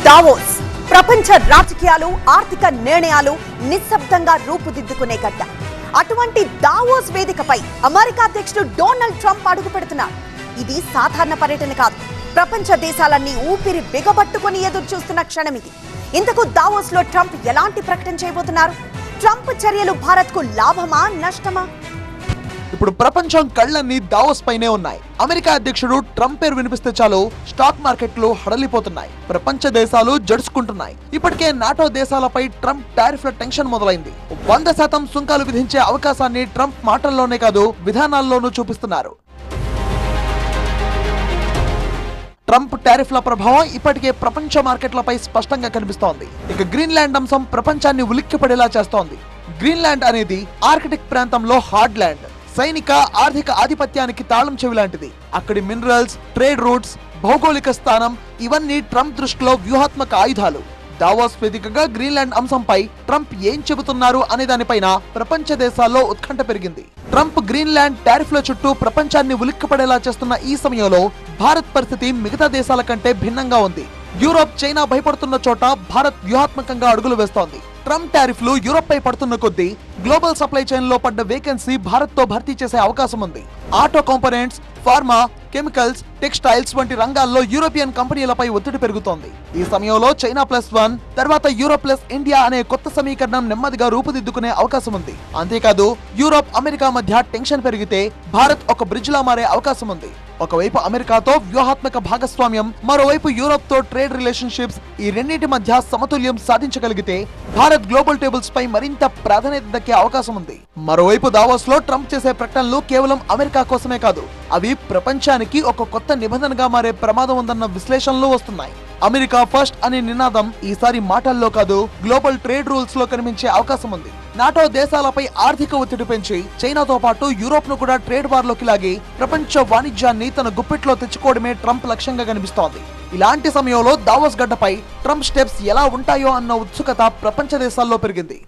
Davos ప్రపంచ రాజకీయాలు ఆర్థిక నిర్ణయాలు నిశ్శబ్దంగా రూపుదిద్దుకునే గడ్డ. అటువంటి దావోస్ వేదికపై అమెరికా అధ్యక్షుడు డొనాల్డ్ ట్రంప్ అడుగు పెడుతున్నారు. ఇది సాధారణ పర్యటన కాదు. ప్రపంచ దేశాలన్నీ ఊపిరి బిగబట్టుకుని ఎదురు చూస్తున్న క్షణం ఇది. ఇంతకు దావోస్ లో ట్రంప్ ఎలాంటి ప్రకటన చేయబోతున్నారు? ట్రంప్ చర్యలు భారత్ కు లాభమా నష్టమా? ఇప్పుడు ప్రపంచం కళ్ళన్నీ దావోస్ పైనే ఉన్నాయి. అమెరికా అధ్యక్షుడు ట్రంప్ పేరు వినిపిస్తే చాలు స్టాక్ మార్కెట్లు హడలిపోతున్నాయి. ప్రపంచ దేశాలు జడుచుకుంటున్నాయి. ఇప్పటికే నాటో దేశాలపై ట్రంప్ టారిఫ్ల టెన్షన్ మొదలైంది. 100% సుంకాలు విధించే అవకాశాన్ని ట్రంప్ మాటల్లోనే కాదు విధానాల్లోనూ చూపిస్తున్నారు. ట్రంప్ టారిఫ్ల ప్రభావం ఇప్పటికే ప్రపంచ మార్కెట్లపై స్పష్టంగా కనిపిస్తోంది. ఇక గ్రీన్లాండ్ అంశం ప్రపంచాన్ని ఉలిక్కిపడేలా చేస్తోంది. గ్రీన్లాండ్ అనేది ఆర్కిటిక్ ప్రాంతంలో హార్డ్ ల్యాండ్. సైనిక ఆర్థిక ఆధిపత్యానికి తాళం చెవి లాంటిది. అక్కడి మినరల్స్, ట్రేడ్ రూట్స్, భౌగోళిక స్థానం ఇవన్నీ ట్రంప్ దృష్టిలో వ్యూహాత్మక ఆయుధాలు. దావోస్ వేదికగా గ్రీన్లాండ్ అంశంపై ట్రంప్ ఏం చెబుతున్నారు అనే దానిపైన ప్రపంచ దేశాల్లో ఉత్కంఠ పెరిగింది. ట్రంప్ గ్రీన్లాండ్ టారిఫ్ల చుట్టూ ప్రపంచాన్ని ఉలిక్కిపడేలా చేస్తున్న ఈ సమయంలో భారత్ పరిస్థితి మిగతా దేశాల కంటే భిన్నంగా ఉంది. యూరోప్, చైనా భయపడుతున్న చోట భారత్ వ్యూహాత్మకంగా అడుగులు వేస్తోంది. ట్రంప్ టారిఫ్లు యూరోప్ పై పడుతున్న కొద్దీ గ్లోబల్ సప్లై చైన్ లో పడ్డ వేకెన్సీ భారత్ తో భర్తీ చేసే అవకాశం ఉంది. Auto components, pharma, chemicals, textiles వంటి రంగాల్లో యూరోపియన్ కంపెనీలపై ఒత్తిడి పెరుగుతోంది. ఈ సమయంలో చైనా +1 తర్వాత యూరోప్ ప్లస్ ఇండియా అనే కొత్త సమీకరణం నెమ్మదిగా రూపుదిద్దుకునే అవకాశం ఉంది. అంతేకాదు యూరోప్, అమెరికా మధ్య టెన్షన్ పెరిగితే భారత్ ఒక బ్రిడ్జ్ లా మారే అవకాశం ఉంది. ఒకవైపు అమెరికాతో వ్యూహాత్మక భాగస్వామ్యం, మరోవైపు యూరోప్ తో ట్రేడ్ రిలేషన్షిప్స్, ఈ రెండింటి మధ్య సమతుల్యం సాధించగలిగితే భారత్ గ్లోబల్ టేబుల్స్ పై మరింత ప్రాధాన్యత దక్కే అవకాశం ఉంది. మరోవైపు దావోస్ లో ట్రంప్ చేసే ప్రకటనలు కేవలం అమెరికా కోసమే కాదు, అవి ప్రపంచానికి ఒక కొత్త నిబంధనగా మారే ప్రమాదం ఉందన్న విశ్లేషణలు వస్తున్నాయి. అమెరికా ఫస్ట్ అనే నినాదం ఈసారి మాటల్లో కాదు గ్లోబల్ ట్రేడ్ రూల్స్ లో కనిపించే అవకాశం ఉంది. నాటో దేశాలపై ఆర్థిక ఒత్తిడి పెంచి చైనాతో పాటు యూరోప్ ను కూడా ట్రేడ్ వార్ లోకి లాగి ప్రపంచ వాణిజ్యాన్ని తన గుప్పిట్లో తెచ్చుకోవడమే ట్రంప్ లక్ష్యంగా కనిపిస్తోంది. ఇలాంటి సమయంలో దావోస్ గడ్డపై ట్రంప్ స్టెప్స్ ఎలా ఉంటాయో అన్న ఉత్సుకత ప్రపంచ దేశాల్లో పెరిగింది.